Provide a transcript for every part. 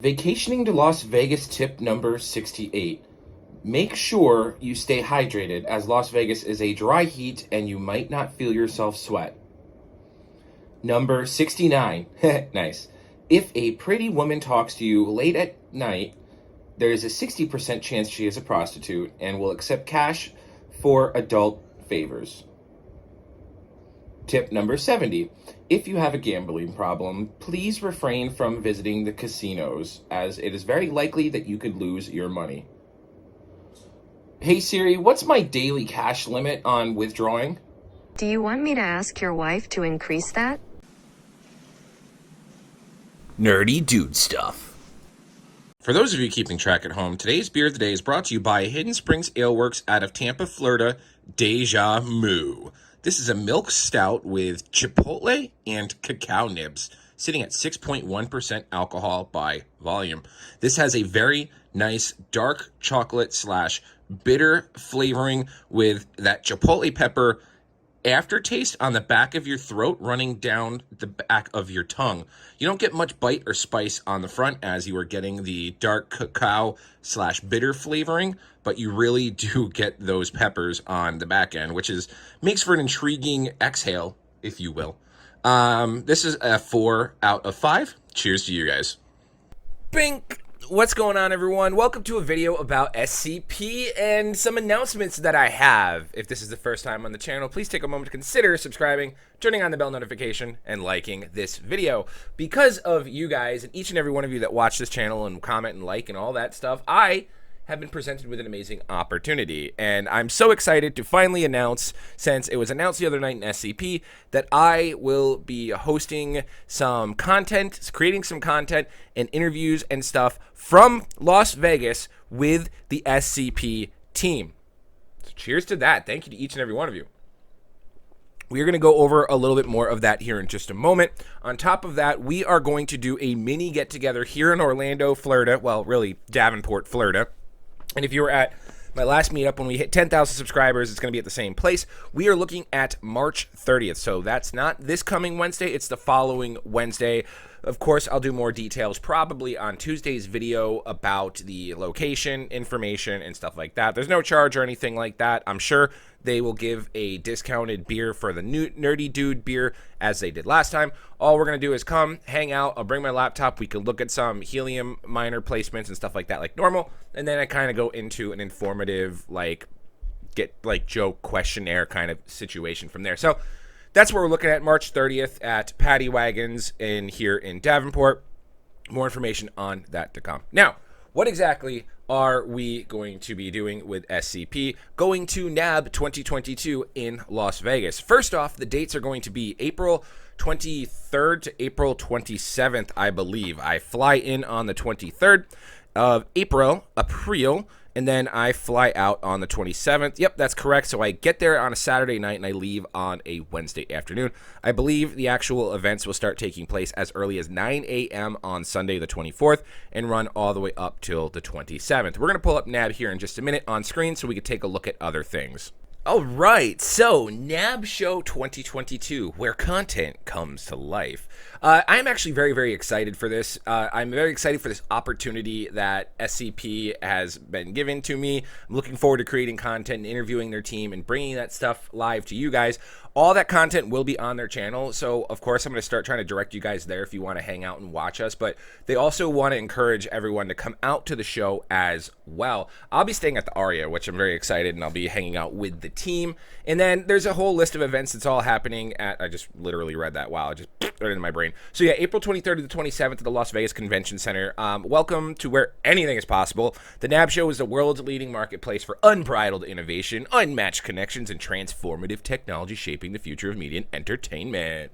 Vacationing to Las Vegas tip number 68. Make sure you stay hydrated, as Las Vegas is a dry heat and you might not feel yourself sweat. Number 69. Nice. If a pretty woman talks to you late at night, there is a 60% chance she is a prostitute and will accept cash for adult favors. Tip number 70. If you have a gambling problem, please refrain from visiting the casinos, as it is very likely that you could lose your money. Hey Siri, what's my daily cash limit on withdrawing? Do you want me to ask your wife to increase that? Nerdy dude stuff. For those of you keeping track at home, today's beer of the day is brought to you by Hidden Springs Ale Works out of Tampa, Florida, Deja Moo. This is a milk stout with chipotle and cacao nibs, sitting at 6.1% alcohol by volume. This has a very nice dark chocolate / bitter flavoring with that chipotle pepper aftertaste on the back of your throat running down the back of your tongue. You don't get much bite or spice on the front as you are getting the dark cacao / bitter flavoring, but you really do get those peppers on the back end, which makes for an intriguing exhale, if you will. This is a 4 out of 5. Cheers to you guys. Bink! What's going on, everyone? Welcome to a video about SCP and some announcements that I have. If this is the first time on the channel, please take a moment to consider subscribing, turning on the bell notification, and liking this video. Because of you guys and each and every one of you that watch this channel and comment and like and all that stuff, I have been presented with an amazing opportunity, and I'm so excited to finally announce, since it was announced the other night in SCP, that I will be hosting some content, creating some content and interviews and stuff from Las Vegas with the SCP team. So cheers to that. Thank you to each and every one of you. We are going to go over a little bit more of that here in just a moment. On top of that, we are going to do a mini get-together here in Orlando, Florida. Well, really, Davenport, Florida. And if you were at my last meetup when we hit 10,000 subscribers, it's going to be at the same place. We are looking at March 30th. So that's not this coming Wednesday. It's the following Wednesday. Of course, I'll do more details probably on Tuesday's video about the location, information, and stuff like that. There's no charge or anything like that. I'm sure they will give a discounted beer for the new Nerdy Dude beer as they did last time. All we're going to do is come, hang out. I'll bring my laptop. We can look at some Helium miner placements and stuff like that like normal. And then I kind of go into an informative, joke questionnaire kind of situation from there. So that's what we're looking at March 30th at Paddy Wagons here in Davenport. More information on that to come. Now, what exactly are we going to be doing with SCP? Going to NAB 2022 in Las Vegas. First off, the dates are going to be April 23rd to April 27th, I believe. I fly in on the 23rd of April, and then I fly out on the 27th. Yep, that's correct. So I get there on a Saturday night and I leave on a Wednesday afternoon. I believe the actual events will start taking place as early as 9 a.m. on Sunday the 24th and run all the way up till the 27th. We're going to pull up NAB here in just a minute on screen so we can take a look at other things. All right, so NAB Show 2022, where content comes to life. I'm actually very, very excited for this. I'm very excited for this opportunity that SCP has been given to me. I'm looking forward to creating content and interviewing their team and bringing that stuff live to you guys. All that content will be on their channel, so of course I'm going to start trying to direct you guys there if you want to hang out and watch us, but they also want to encourage everyone to come out to the show as well. I'll be staying at the Aria, which I'm very excited, and I'll be hanging out with the team. And then there's a whole list of events that's all happening at, I just literally read that, wow, I just right in my brain. So yeah, April 23rd to the 27th at the Las Vegas Convention Center. Welcome to where anything is possible. The NAB Show is the world's leading marketplace for unbridled innovation, unmatched connections, and transformative technology shaping the future of media and entertainment.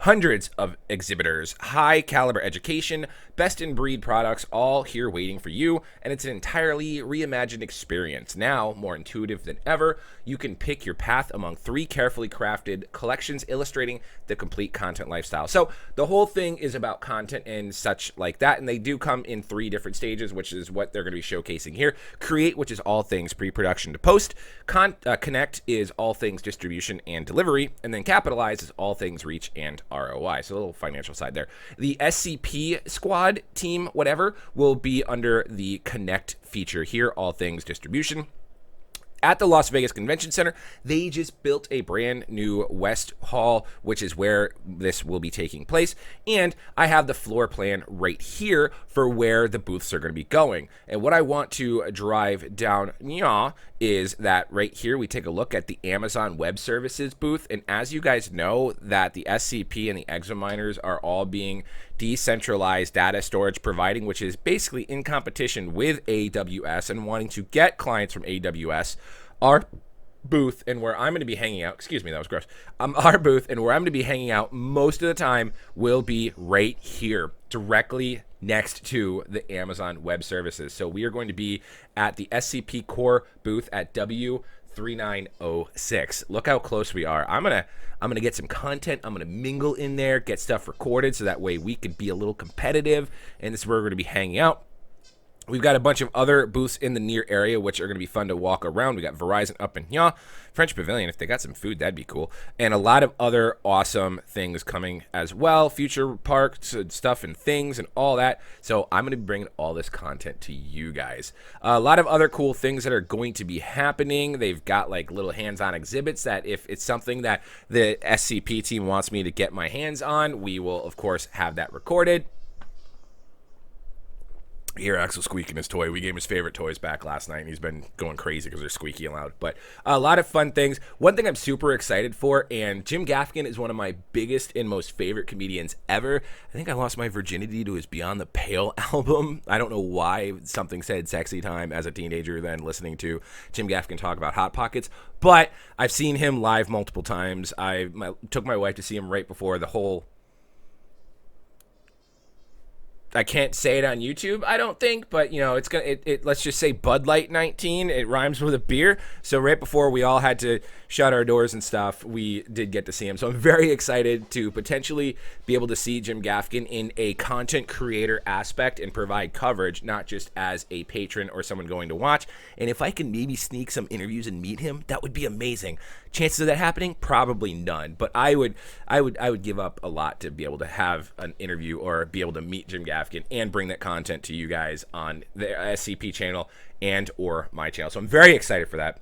Hundreds of exhibitors, high caliber education, best in breed products, all here waiting for you, and it's an entirely reimagined experience. Now, more intuitive than ever, you can pick your path among 3 carefully crafted collections illustrating the complete content lifestyle. So the whole thing is about content and such like that, and they do come in 3 different stages, which is what they're going to be showcasing here. Create, which is all things pre-production to post. Connect is all things distribution and delivery, and then capitalize is all things reach and ROI. So a little financial side there. The SCP squad team, whatever, will be under the Connect feature here, all things distribution. At the Las Vegas Convention Center, they just built a brand new West Hall, which is where this will be taking place. And I have the floor plan right here for where the booths are going to be going. And what I want to drive down is that right here, we take a look at the Amazon Web Services booth. And as you guys know, that the SCP and the Xaminers are all being decentralized data storage providing, which is basically in competition with AWS and wanting to get clients from AWS. Our booth and where I'm going to be hanging out, excuse me, that was gross. Our booth and where I'm going to be hanging out most of the time will be right here, directly next to the Amazon Web Services. So we are going to be at the SCP Core booth at W3906. Look how close we are. I'm gonna get some content. I'm gonna mingle in there, get stuff recorded, so that way we could be a little competitive. And this is where we're gonna be hanging out. We've got a bunch of other booths in the near area, which are going to be fun to walk around. We got Verizon up in here, French Pavilion. If they got some food, that'd be cool. And a lot of other awesome things coming as well. Future parks and stuff and things and all that. So I'm going to be bringing all this content to you guys. A lot of other cool things that are going to be happening. They've got like little hands-on exhibits that if it's something that the SCP team wants me to get my hands on, we will, of course, have that recorded. Here, Axel squeaking his toy. We gave him his favorite toys back last night, and he's been going crazy because they're squeaky and loud. But a lot of fun things. One thing I'm super excited for, and Jim Gaffigan is one of my biggest and most favorite comedians ever. I think I lost my virginity to his Beyond the Pale album. I don't know why something said sexy time as a teenager than listening to Jim Gaffigan talk about Hot Pockets. But I've seen him live multiple times. I took my wife to see him right before the whole... I can't say it on YouTube, I don't think, but you know, it's gonna. Let's just say Bud Light 19. It rhymes with a beer. So right before we all had to shut our doors and stuff, we did get to see him. So I'm very excited to potentially be able to see Jim Gaffigan in a content creator aspect and provide coverage, not just as a patron or someone going to watch. And if I can maybe sneak some interviews and meet him, that would be amazing. Chances of that happening, probably none. But I would give up a lot to be able to have an interview or be able to meet Jim Gaffigan and bring that content to you guys on the SCP channel and or my channel. So I'm very excited for that.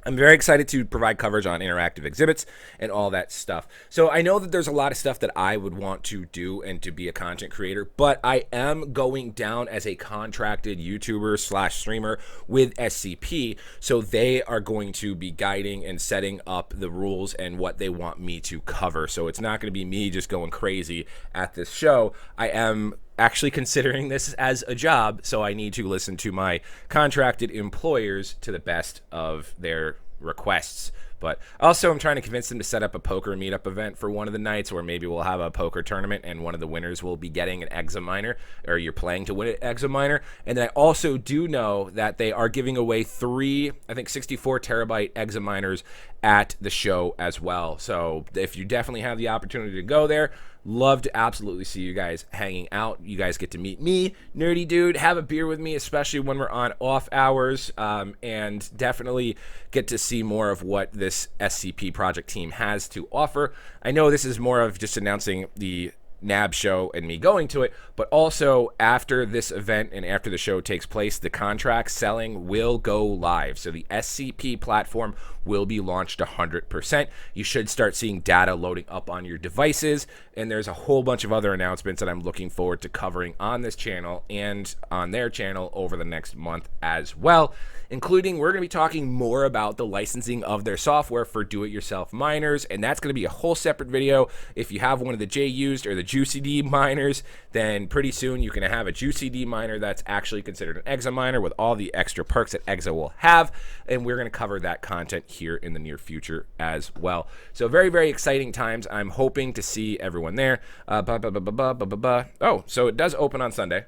I'm very excited to provide coverage on interactive exhibits and all that stuff. So I know that there's a lot of stuff that I would want to do and to be a content creator, but I am going down as a contracted YouTuber / streamer with SCP. So they are going to be guiding and setting up the rules and what they want me to cover. So it's not going to be me just going crazy at this show. I am actually considering this as a job, so I need to listen to my contracted employers to the best of their requests. But also I'm trying to convince them to set up a poker meetup event for one of the nights, where maybe we'll have a poker tournament and one of the winners will be getting an Xaminer, or you're playing to win an Xaminer. And then I also do know that they are giving away 3, I think 64 terabyte Xaminers at the show as well. So if you definitely have the opportunity to go there, love to absolutely see you guys hanging out. You guys get to meet me, nerdy dude, have a beer with me, especially when we're on off hours, and definitely get to see more of what this SCP project team has to offer. I know this is more of just announcing the NAB show and me going to it, but also after this event and after the show takes place, the contract selling will go live. So the SCP platform will be launched 100%. You should start seeing data loading up on your devices, and there's a whole bunch of other announcements that I'm looking forward to covering on this channel and on their channel over the next month as well, including we're going to be talking more about the licensing of their software for do-it-yourself miners, and that's going to be a whole separate video. If you have one of the Jused or the Jused DIY miners, then pretty soon you can have a Jused DIY miner that's actually considered an Xaminer with all the extra perks that Exa will have, and we're going to cover that content here in the near future as well. So very, very exciting times. I'm hoping to see everyone there. Oh, so it does open on Sunday.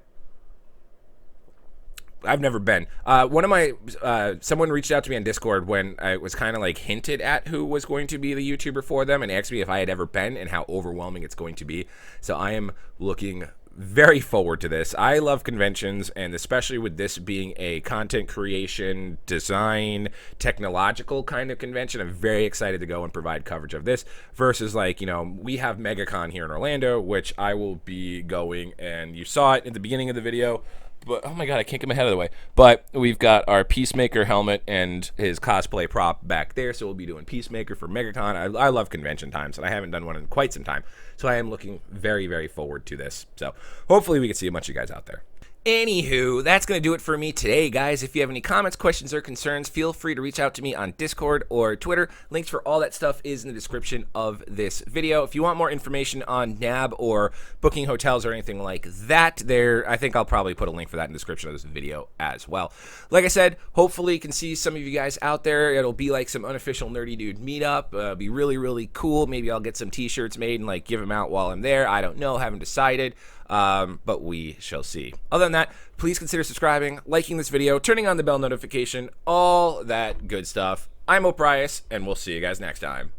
I've never been. One of my, someone reached out to me on Discord when I was kind of like hinted at who was going to be the YouTuber for them and asked me if I had ever been and how overwhelming it's going to be. So I am looking very forward to this. I love conventions, and especially with this being a content creation, design, technological kind of convention, I'm very excited to go and provide coverage of this versus, like, you know, we have MegaCon here in Orlando, which I will be going, and you saw it in the beginning of the video. But oh my god, I can't get my head out of the way. But we've got our Peacemaker helmet and his cosplay prop back there, so we'll be doing Peacemaker for MegaCon. I love convention times, and I haven't done one in quite some time, so I am looking very, very forward to this. So hopefully we can see a bunch of you guys out there. Anywho, that's going to do it for me today, guys. If you have any comments, questions, or concerns, feel free to reach out to me on Discord or Twitter. Links for all that stuff is in the description of this video. If you want more information on NAB or booking hotels or anything like that, I think I'll probably put a link for that in the description of this video as well. Like I said, hopefully you can see some of you guys out there. It'll be like some unofficial Nerdy Dude meetup. It'll be really, really cool. Maybe I'll get some t-shirts made and like give them out while I'm there. I don't know. Haven't decided. But we shall see. Other than that, please consider subscribing, liking this video, turning on the bell notification, all that good stuff. I'm Oprius, and we'll see you guys next time.